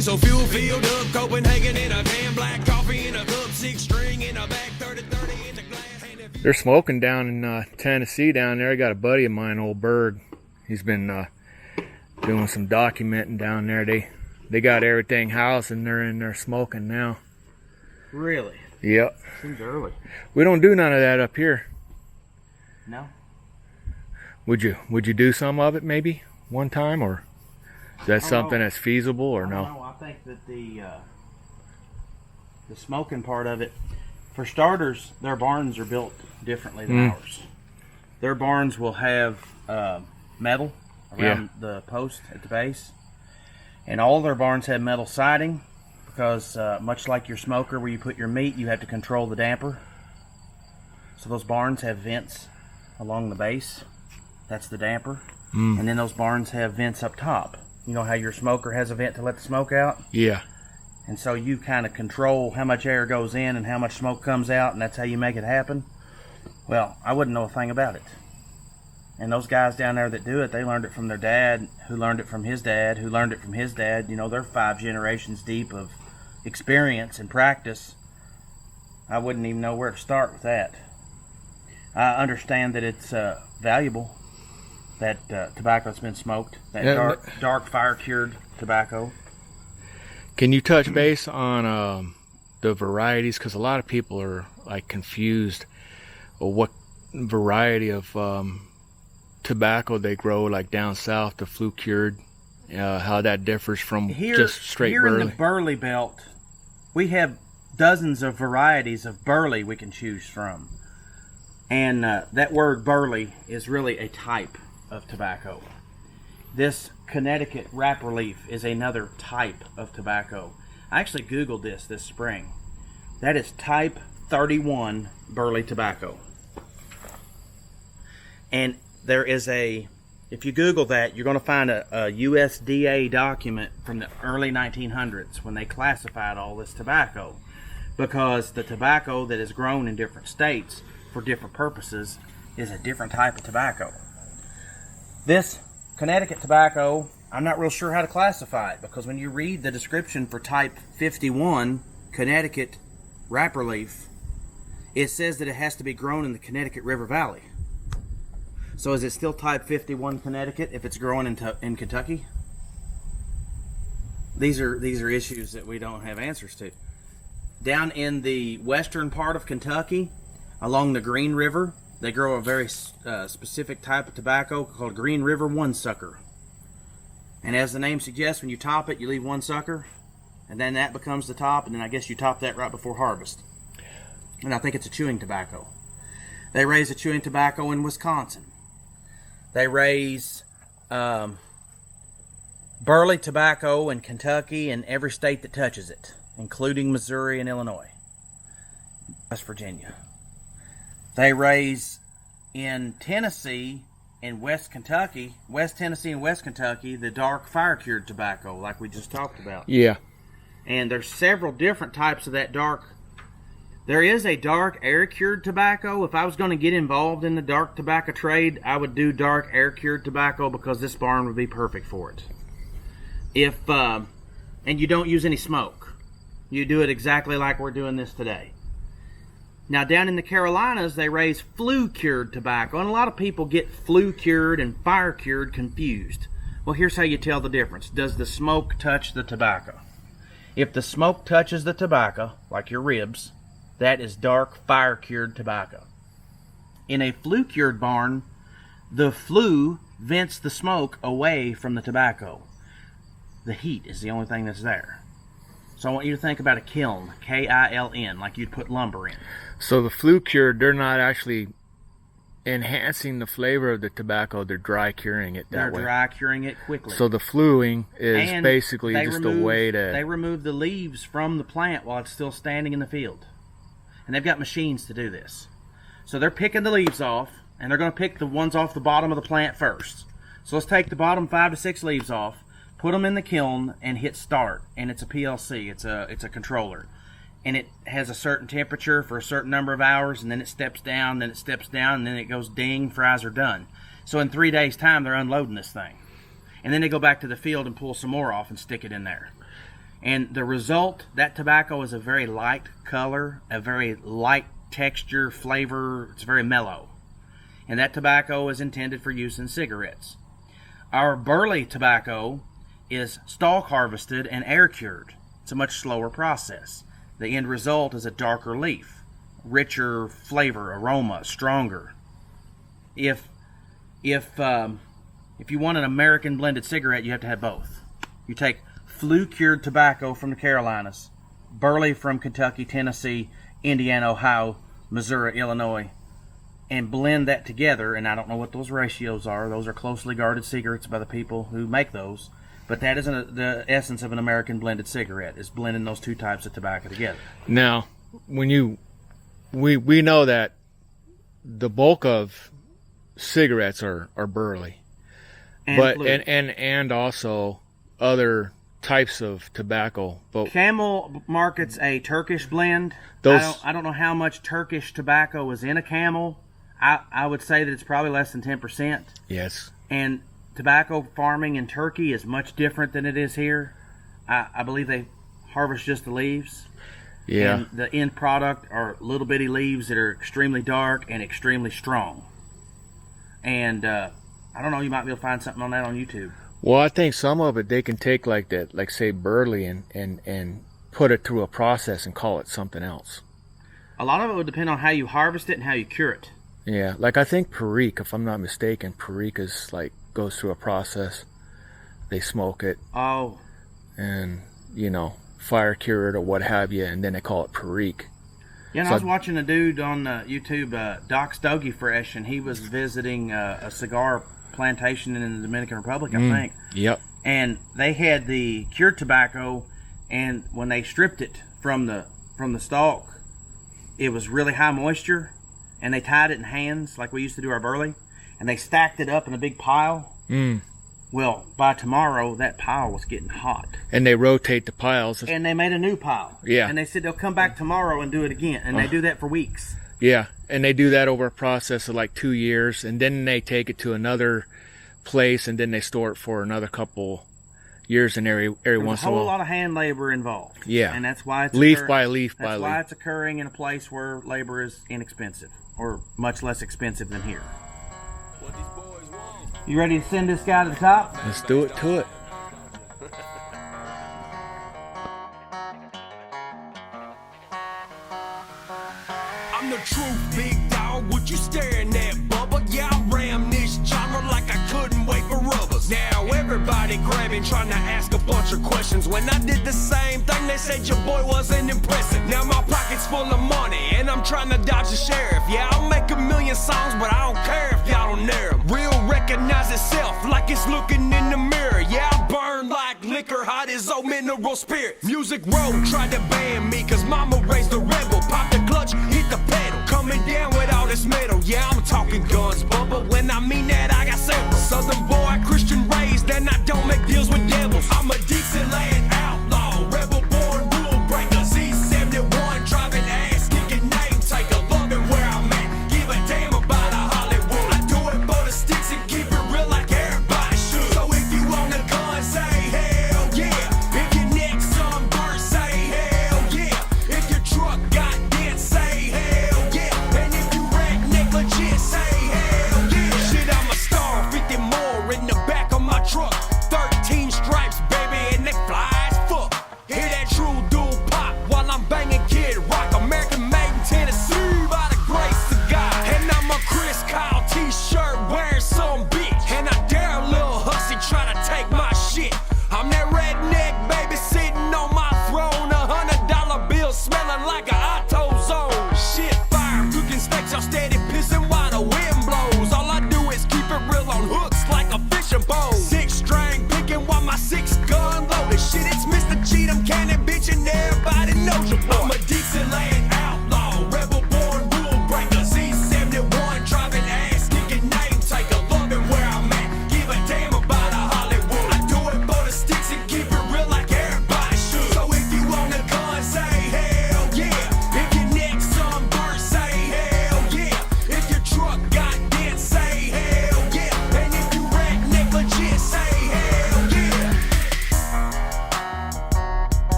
Hey, so fuel filled up, Copenhagen in a can, black coffee in a cup, 6-string in a bag, 30-30 in the glass. They're smoking down in Tennessee down there. I got a buddy of mine, old Berg. He's been doing some documenting down there. They got everything housed and they're in there smoking now. Really? Yep. Seems early. We don't do none of that up here. No. Would you do some of it maybe one time, or is that something that's feasible, or no? No, I think that the smoking part of it, for starters, their barns are built differently than ours. Their barns will have metal around the post at the base, and all their barns have metal siding because much like your smoker where you put your meat, you have to control the damper. So those barns have vents along the base. That's the damper. And then those barns have vents up top. You know how your smoker has a vent to let the smoke out? Yeah. And so you kind of control how much air goes in and how much smoke comes out, and that's how you make it happen. Well, I wouldn't know a thing about it. And those guys down there that do it, they learned it from their dad, who learned it from his dad, who learned it from his dad. You know, they're 5 generations deep of experience and practice. I wouldn't even know where to start with that. I understand that it's valuable, that tobacco's been smoked, that dark fire-cured tobacco. Can you touch base on the varieties? Because a lot of people are like confused of what variety of tobacco they grow, like down south, the Flue cured, how that differs from just straight here burley. In the burley belt, we have dozens of varieties of burley we can choose from. And that word burley is really a type of tobacco. This Connecticut wrapper leaf is another type of tobacco. I actually Googled this spring. That is type 31 burley tobacco. And there is if you Google that, you're going to find a USDA document from the early 1900s when they classified all this tobacco. Because the tobacco that is grown in different states for different purposes is a different type of tobacco. This Connecticut tobacco, I'm not real sure how to classify it, because when you read the description for type 51 Connecticut wrapper leaf, it says that it has to be grown in the Connecticut River Valley. So is it still type 51 Connecticut if it's grown in Kentucky? These are issues that we don't have answers to. Down in the western part of Kentucky, along the Green River, they grow a very specific type of tobacco called Green River One Sucker. And as the name suggests, when you top it, you leave one sucker, and then that becomes the top, and then I guess you top that right before harvest. And I think it's a chewing tobacco. They raise a chewing tobacco in Wisconsin. They raise burley tobacco in Kentucky and every state that touches it, including Missouri and Illinois, West Virginia. They raise in Tennessee and West Tennessee and West Kentucky, the dark fire-cured tobacco, like we just talked about. Yeah. And there's several different types of that dark. There is a dark air-cured tobacco. If I was going to get involved in the dark tobacco trade, I would do dark air-cured tobacco because this barn would be perfect for it. And you don't use any smoke. You do it exactly like we're doing this today. Now, down in the Carolinas, they raise flue-cured tobacco, and a lot of people get flue-cured and fire-cured confused. Well, here's how you tell the difference. Does the smoke touch the tobacco? If the smoke touches the tobacco, like your ribs, that is dark fire-cured tobacco. In a flue-cured barn, the flue vents the smoke away from the tobacco. The heat is the only thing that's there. So I want you to think about a kiln, K-I-L-N, like you'd put lumber in. So the Flue cured, they're not actually enhancing the flavor of the tobacco, they're dry curing it that way. They're dry curing it quickly. So the fluing is basically just a way to... They remove the leaves from the plant while it's still standing in the field. And they've got machines to do this. So they're picking the leaves off, and they're going to pick the ones off the bottom of the plant first. So let's take the bottom 5 to 6 leaves off, put them in the kiln, and hit start. And it's a PLC, it's a controller. And it has a certain temperature for a certain number of hours, and then it steps down, then it steps down, and then it goes ding, fries are done. So in 3 days' time, they're unloading this thing. And then they go back to the field and pull some more off and stick it in there. And the result, that tobacco is a very light color, a very light texture, flavor. It's very mellow. And that tobacco is intended for use in cigarettes. Our burley tobacco is stalk harvested and air cured. It's a much slower process. The end result is a darker leaf, richer flavor, aroma, stronger. If you want an American blended cigarette, you have to have both. You take Flue cured tobacco from the Carolinas, burley from Kentucky, Tennessee, Indiana, Ohio, Missouri, Illinois, and blend that together. And I don't know what those ratios are. Those are closely guarded secrets by the people who make those. But that is the essence of an American blended cigarette, is blending those two types of tobacco together. Now, when we know that the bulk of cigarettes are burley, and also other types of tobacco. But Camel markets a Turkish blend. I don't know how much Turkish tobacco is in a Camel. I would say that it's probably less than 10%. Yes. And tobacco farming in Turkey is much different than it is here. I believe they harvest just the leaves. Yeah. And the end product are little bitty leaves that are extremely dark and extremely strong. And I don't know, you might be able to find something on that on YouTube. Well, I think some of it they can take like that, like say burley, and put it through a process and call it something else. A lot of it would depend on how you harvest it and how you cure it. Yeah, like I think Perique, if I'm not mistaken, Perique is like goes through a process. They smoke it. Oh. And fire cure it or what have you, and then they call it Perique. Yeah, and I was watching a dude on YouTube, Doc Stogie Fresh, and he was visiting a cigar plantation in the Dominican Republic, I think. Yep. And they had the cured tobacco, and when they stripped it from the stalk, it was really high moisture, and they tied it in hands like we used to do our burley, and they stacked it up in a big pile. Well, by tomorrow, that pile was getting hot. And they rotate the piles. And they made a new pile. Yeah. And they said they'll come back tomorrow and do it again. And they do that for weeks. Yeah. And they do that over a process of like 2 years. And then they take it to another place, and then they store it for another couple years, and every once in a while. There's a whole lot of hand labor involved. Yeah. And that's why it's leaf by leaf. That's why it's occurring in a place where labor is inexpensive, or much less expensive than here. You ready to send this guy to the top? Let's do it to it. I'm the truth, big dog. What you staring at, Bubba? Yeah, I ram this genre like I couldn't wait for rubbers. Now everybody grabbing, trying to ask a bunch of questions. When I did the same thing, they said your boy wasn't impressive. Now my pocket's full of money, and I'm trying to dodge the sheriff. Yeah, I'll make a million songs, but I don't care if y'all don't hear 'em. Real recognize itself like it's looking in the mirror. Yeah, I burn like liquor, hot as old mineral spirit. Music Road tried to ban me, cause mama raised a rebel. Pop the clutch, hit the pedal. Coming down with all this metal. Yeah, I'm talking guns, Bubba. When I mean that, I got several. Southern boy, Christian raised, and I don't make deals with devils.